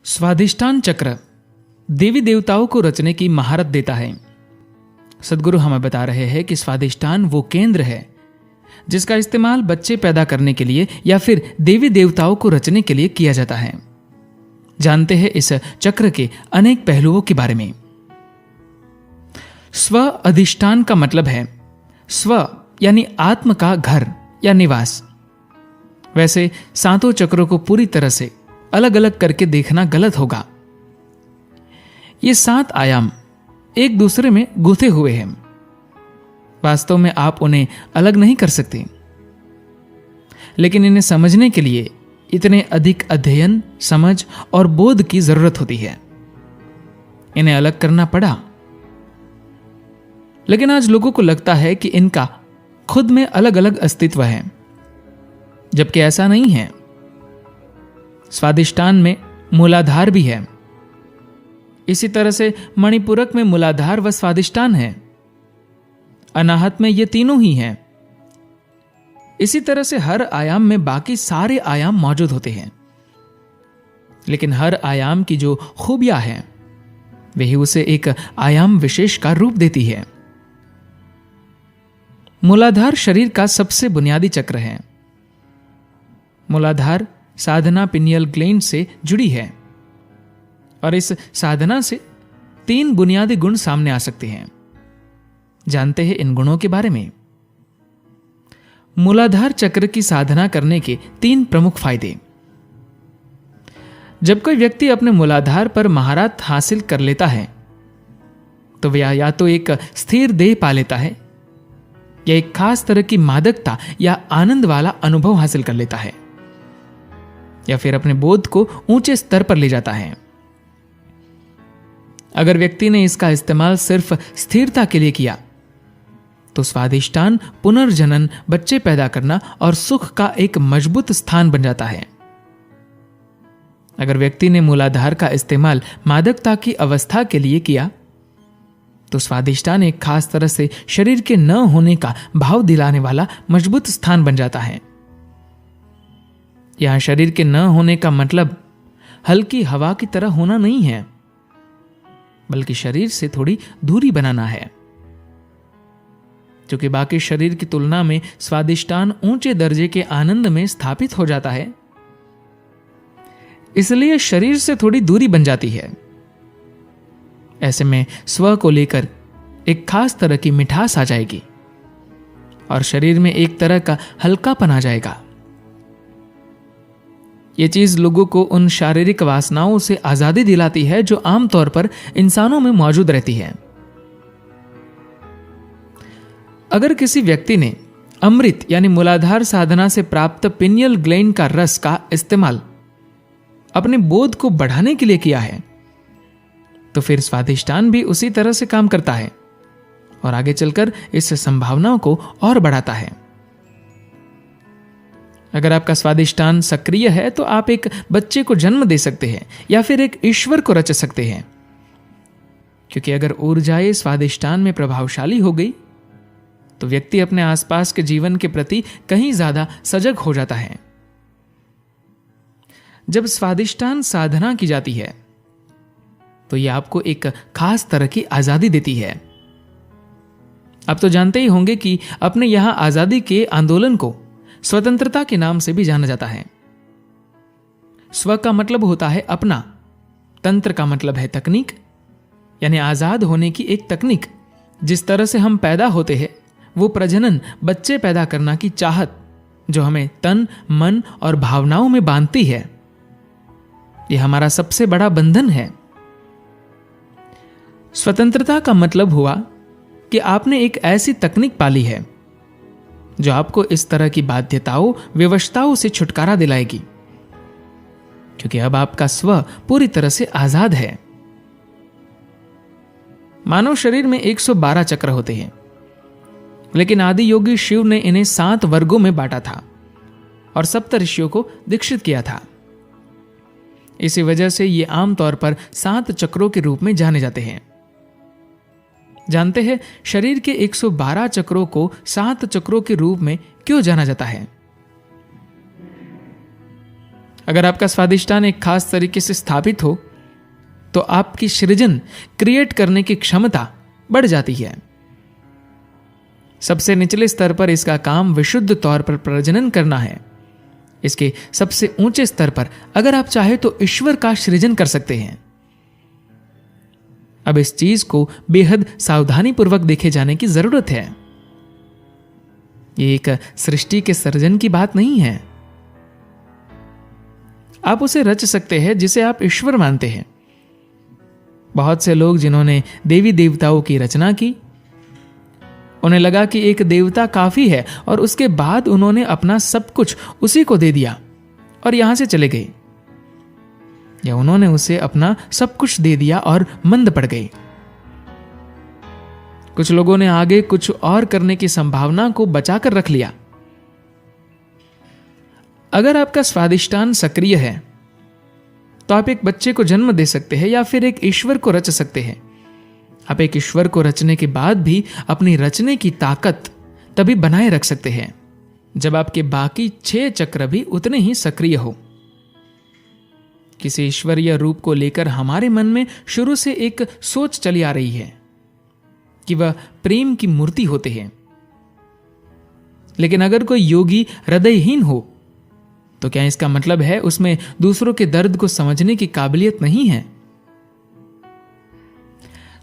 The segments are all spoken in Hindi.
स्वादिष्टान चक्र देवी देवताओं को रचने की महारत देता है। सद्गुरु हमें बता रहे हैं कि स्वादिष्टान वो केंद्र है जिसका इस्तेमाल बच्चे पैदा करने के लिए या फिर देवी देवताओं को रचने के लिए किया जाता है। जानते हैं इस चक्र के अनेक पहलुओं के बारे में। स्व अधिष्ठान का मतलब है स्व यानी आत्म का घर या निवास। वैसे सातों चक्रों को पूरी तरह से अलग अलग करके देखना गलत होगा। ये 7 आयाम एक दूसरे में गुथे हुए हैं। वास्तव में आप उन्हें अलग नहीं कर सकते, लेकिन इन्हें समझने के लिए इतने अधिक अध्ययन, समझ और बोध की जरूरत होती है। इन्हें अलग करना पड़ा, लेकिन आज लोगों को लगता है कि इनका खुद में अलग अलग अस्तित्व है, जबकि ऐसा नहीं है। स्वादिष्टान में मूलाधार भी है। इसी तरह से मणिपूरक में मूलाधार व स्वादिष्टान है। अनाहत में ये तीनों ही हैं। इसी तरह से हर आयाम में बाकी सारे आयाम मौजूद होते हैं, लेकिन हर आयाम की जो खूबियां हैं वही उसे एक आयाम विशेष का रूप देती है। मूलाधार शरीर का सबसे बुनियादी चक्र है। मूलाधार साधना पिनियल ग्लैंड से जुड़ी है और इस साधना से 3 बुनियादी गुण सामने आ सकते हैं। जानते हैं इन गुणों के बारे में। मूलाधार चक्र की साधना करने के 3 प्रमुख फायदे। जब कोई व्यक्ति अपने मूलाधार पर महारत हासिल कर लेता है तो वह या तो एक स्थिर देह पा लेता है या एक खास तरह की मादकता या आनंद वाला अनुभव हासिल कर लेता है, या फिर अपने बोध को ऊंचे स्तर पर ले जाता है। अगर व्यक्ति ने इसका इस्तेमाल सिर्फ स्थिरता के लिए किया तो स्वादिष्टान पुनर्जनन, बच्चे पैदा करना और सुख का एक मजबूत स्थान बन जाता है। अगर व्यक्ति ने मूलाधार का इस्तेमाल मादकता की अवस्था के लिए किया तो स्वादिष्टान एक खास तरह से शरीर के न होने का भाव दिलाने वाला मजबूत स्थान बन जाता है। यहां शरीर के न होने का मतलब हल्की हवा की तरह होना नहीं है, बल्कि शरीर से थोड़ी दूरी बनाना है। क्योंकि बाकी शरीर की तुलना में स्वादिष्टान ऊंचे दर्जे के आनंद में स्थापित हो जाता है, इसलिए शरीर से थोड़ी दूरी बन जाती है। ऐसे में स्व को लेकर एक खास तरह की मिठास आ जाएगी और शरीर में एक तरह का हल्कापन आ जाएगा। यह चीज लोगों को उन शारीरिक वासनाओं से आजादी दिलाती है जो आमतौर पर इंसानों में मौजूद रहती है। अगर किसी व्यक्ति ने अमृत यानी मूलाधार साधना से प्राप्त पिनियल ग्लैंड का रस का इस्तेमाल अपने बोध को बढ़ाने के लिए किया है तो फिर स्वादिष्टान भी उसी तरह से काम करता है और आगे चलकर इस संभावनाओं को और बढ़ाता है। अगर आपका स्वादिष्टान सक्रिय है तो आप एक बच्चे को जन्म दे सकते हैं या फिर एक ईश्वर को रच सकते हैं, क्योंकि अगर ऊर्जाएं स्वादिष्टान में प्रभावशाली हो गई तो व्यक्ति अपने आसपास के जीवन के प्रति कहीं ज्यादा सजग हो जाता है। जब स्वादिष्टान साधना की जाती है तो यह आपको एक खास तरह की आजादी देती है। आप तो जानते ही होंगे कि अपने यहां आजादी के आंदोलन को स्वतंत्रता के नाम से भी जाना जाता है। स्व का मतलब होता है अपना, तंत्र का मतलब है तकनीक, यानी आजाद होने की एक तकनीक। जिस तरह से हम पैदा होते हैं वो प्रजनन, बच्चे पैदा करना की चाहत जो हमें तन, मन और भावनाओं में बांधती है, यह हमारा सबसे बड़ा बंधन है। स्वतंत्रता का मतलब हुआ कि आपने एक ऐसी तकनीक पाली है जो आपको इस तरह की बाध्यताओं, विवशताओं से छुटकारा दिलाएगी, क्योंकि अब आपका स्व पूरी तरह से आजाद है। मानव शरीर में 112 चक्र होते हैं, लेकिन आदि योगी शिव ने इन्हें 7 वर्गों में बांटा था और सप्त ऋषियों को दीक्षित किया था। इसी वजह से ये आमतौर पर 7 चक्रों के रूप में जाने जाते हैं। जानते हैं शरीर के 112 चक्रों को 7 चक्रों के रूप में क्यों जाना जाता है? अगर आपका स्वादिष्टान एक खास तरीके से स्थापित हो तो आपकी सृजन क्रिएट करने की क्षमता बढ़ जाती है। सबसे निचले स्तर पर इसका काम विशुद्ध तौर पर प्रजनन करना है। इसके सबसे ऊंचे स्तर पर अगर आप चाहे तो ईश्वर का सृजन कर सकते हैं। अब इस चीज को बेहद सावधानी पूर्वक देखे जाने की जरूरत है। ये एक सृष्टि के सर्जन की बात नहीं है। आप उसे रच सकते हैं जिसे आप ईश्वर मानते हैं। बहुत से लोग जिन्होंने देवी देवताओं की रचना की, उन्हें लगा कि एक देवता काफी है और उसके बाद उन्होंने अपना सब कुछ उसी को दे दिया और यहां से चले गए, या उन्होंने उसे अपना सब कुछ दे दिया और मंद पड़ गए। कुछ लोगों ने आगे कुछ और करने की संभावना को बचाकर रख लिया। अगर आपका स्वादिष्टान सक्रिय है तो आप एक बच्चे को जन्म दे सकते हैं या फिर एक ईश्वर को रच सकते हैं। आप एक ईश्वर को रचने के बाद भी अपनी रचने की ताकत तभी बनाए रख सकते हैं जब आपके बाकी 6 चक्र भी उतने ही सक्रिय हो। किसी ईश्वरीय रूप को लेकर हमारे मन में शुरू से एक सोच चली आ रही है कि वह प्रेम की मूर्ति होते हैं। लेकिन अगर कोई योगी हृदयहीन हो तो क्या इसका मतलब है उसमें दूसरों के दर्द को समझने की काबिलियत नहीं है?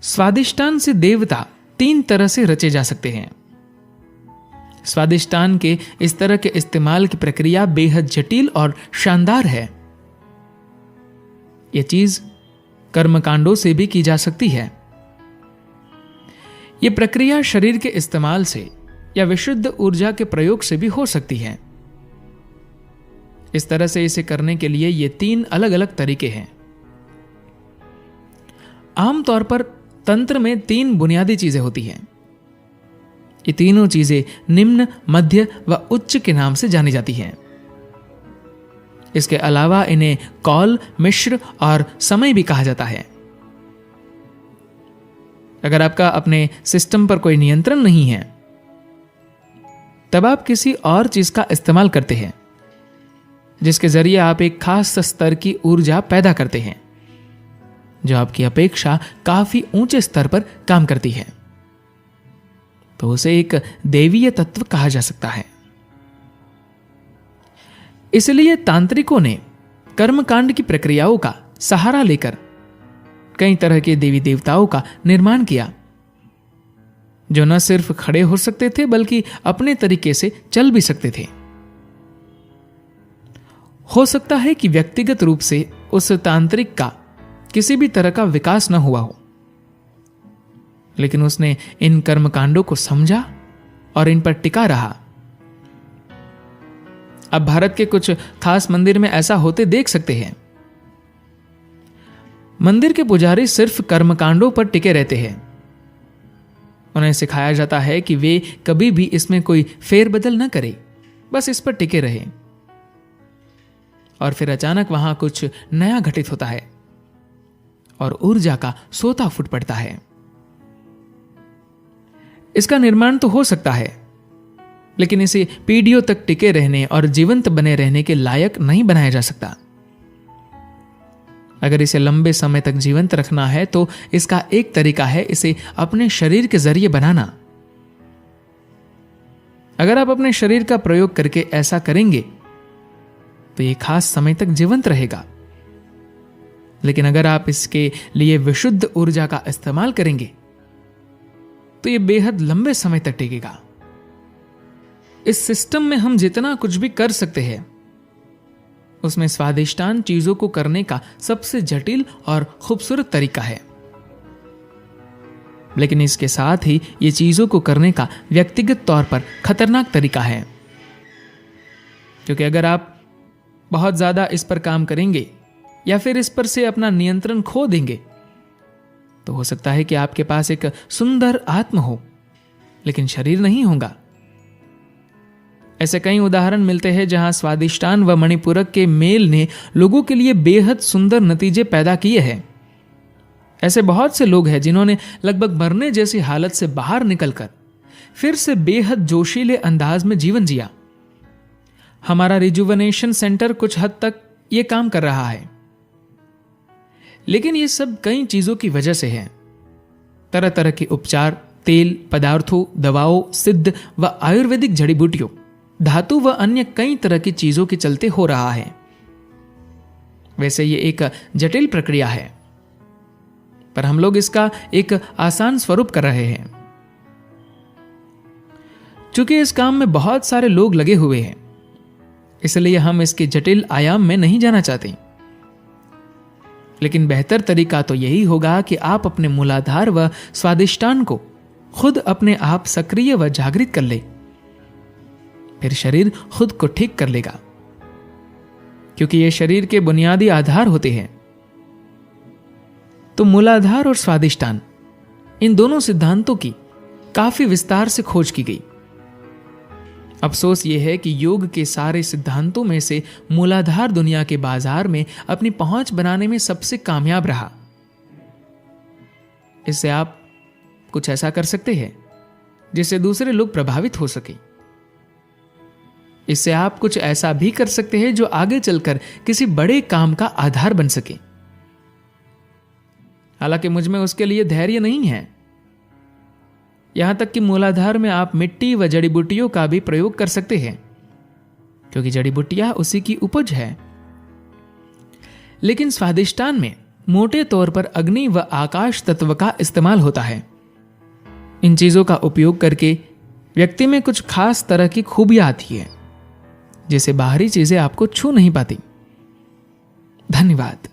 स्वादिष्टान से देवता 3 तरह से रचे जा सकते हैं। स्वादिष्टान के इस तरह के इस्तेमाल की प्रक्रिया बेहद जटिल और शानदार है। यह चीज कर्मकांडों से भी की जा सकती है। यह प्रक्रिया शरीर के इस्तेमाल से या विशुद्ध ऊर्जा के प्रयोग से भी हो सकती है। इस तरह से इसे करने के लिए ये 3 अलग अलग तरीके हैं। आमतौर पर तंत्र में 3 बुनियादी चीजें होती हैं। ये तीनों चीजें निम्न, मध्य व उच्च के नाम से जानी जाती हैं। इसके अलावा इन्हें कौल, मिश्र और समय भी कहा जाता है। अगर आपका अपने सिस्टम पर कोई नियंत्रण नहीं है तब आप किसी और चीज का इस्तेमाल करते हैं जिसके जरिए आप एक खास स्तर की ऊर्जा पैदा करते हैं जो आपकी अपेक्षा काफी ऊंचे स्तर पर काम करती है। तो उसे एक देवीय तत्व कहा जा सकता है। इसलिए तांत्रिकों ने कर्मकांड की प्रक्रियाओं का सहारा लेकर कई तरह के देवी देवताओं का निर्माण किया जो न सिर्फ खड़े हो सकते थे बल्कि अपने तरीके से चल भी सकते थे। हो सकता है कि व्यक्तिगत रूप से उस तांत्रिक का किसी भी तरह का विकास न हुआ हो, लेकिन उसने इन कर्मकांडों को समझा और इन पर टिका रहा। अब भारत के कुछ खास मंदिर में ऐसा होते देख सकते हैं। मंदिर के पुजारी सिर्फ कर्मकांडों पर टिके रहते हैं। उन्हें सिखाया जाता है कि वे कभी भी इसमें कोई फेरबदल न करें, बस इस पर टिके रहें। और फिर अचानक वहां कुछ नया घटित होता है और ऊर्जा का सोता फूट पड़ता है। इसका निर्माण तो हो सकता है, लेकिन इसे पीढ़ियों तक टिके रहने और जीवंत बने रहने के लायक नहीं बनाया जा सकता। अगर इसे लंबे समय तक जीवंत रखना है तो इसका एक तरीका है इसे अपने शरीर के जरिए बनाना। अगर आप अपने शरीर का प्रयोग करके ऐसा करेंगे तो यह खास समय तक जीवंत रहेगा। लेकिन अगर आप इसके लिए विशुद्ध ऊर्जा का इस्तेमाल करेंगे तो यह बेहद लंबे समय तक टिकेगा। इस सिस्टम में हम जितना कुछ भी कर सकते हैं उसमें स्वादिष्टान चीजों को करने का सबसे जटिल और खूबसूरत तरीका है। लेकिन इसके साथ ही ये चीजों को करने का व्यक्तिगत तौर पर खतरनाक तरीका है, क्योंकि अगर आप बहुत ज्यादा इस पर काम करेंगे या फिर इस पर से अपना नियंत्रण खो देंगे तो हो सकता है कि आपके पास एक सुंदर आत्मा हो लेकिन शरीर नहीं होगा। ऐसे कई उदाहरण मिलते हैं जहां स्वादिष्टान व मणिपूरक के मेल ने लोगों के लिए बेहद सुंदर नतीजे पैदा किए हैं। ऐसे बहुत से लोग हैं जिन्होंने लगभग मरने जैसी हालत से बाहर निकलकर फिर से बेहद जोशीले अंदाज में जीवन जिया। हमारा रिजुवनेशन सेंटर कुछ हद तक यह काम कर रहा है। लेकिन यह सब कई चीजों की वजह से है। तरह तरह के उपचार, तेल, पदार्थों, दवाओं, सिद्ध व आयुर्वेदिक जड़ी बूटियों, धातु व अन्य कई तरह की चीजों के चलते हो रहा है। वैसे ये एक जटिल प्रक्रिया है, पर हम लोग इसका एक आसान स्वरूप कर रहे हैं। चूंकि इस काम में बहुत सारे लोग लगे हुए हैं, इसलिए हम इसके जटिल आयाम में नहीं जाना चाहते। लेकिन बेहतर तरीका तो यही होगा कि आप अपने मूलाधार व स्वादिष्टान को खुद अपने आप सक्रिय व जागृत कर ले। फिर शरीर खुद को ठीक कर लेगा, क्योंकि ये शरीर के बुनियादी आधार होते हैं। तो मूलाधार और स्वादिष्टान, इन दोनों सिद्धांतों की काफी विस्तार से खोज की गई। अफसोस यह है कि योग के सारे सिद्धांतों में से मूलाधार दुनिया के बाजार में अपनी पहुंच बनाने में सबसे कामयाब रहा। इससे आप कुछ ऐसा कर सकते हैं जिससे दूसरे लोग प्रभावित हो सके। इससे आप कुछ ऐसा भी कर सकते हैं जो आगे चलकर किसी बड़े काम का आधार बन सके। हालांकि मुझ में उसके लिए धैर्य नहीं है। यहां तक कि मूलाधार में आप मिट्टी व जड़ी बूटियों का भी प्रयोग कर सकते हैं, क्योंकि जड़ी बूटियां उसी की उपज है। लेकिन स्वादिष्टान में मोटे तौर पर अग्नि व आकाश तत्व का इस्तेमाल होता है। इन चीजों का उपयोग करके व्यक्ति में कुछ खास तरह की खूबियां आती है, जिसे बाहरी चीजें आपको छू नहीं पाती। धन्यवाद।